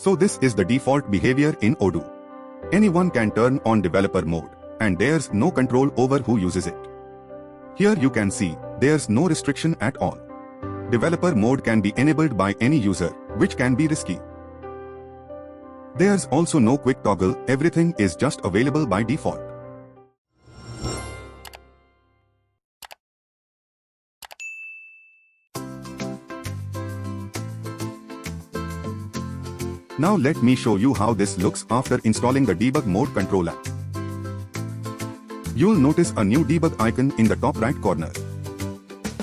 So this is the default behavior in Odoo. Anyone can turn on developer mode, and there's no control over who uses it. Here you can see, there's no restriction at all. Developer mode can be enabled by any user, which can be risky. There's also no quick toggle, everything is just available by default. Now let me show you how this looks after installing the Debug Mode control app. You'll notice a new debug icon in the top right corner.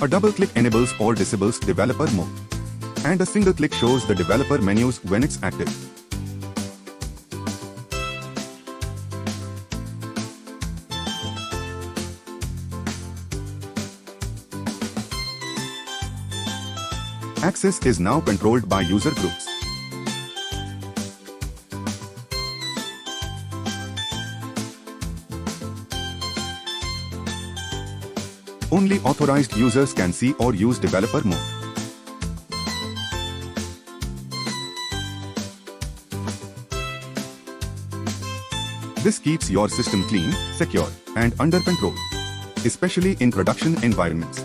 A double click enables or disables developer mode. And a single click shows the developer menus when it's active. Access is now controlled by user groups. Only authorized users can see or use developer mode. This keeps your system clean, secure, and under control, especially in production environments.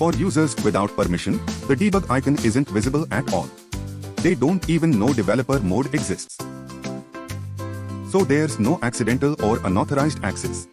For users without permission, the debug icon isn't visible at all. They don't even know developer mode exists. So there's no accidental or unauthorized access.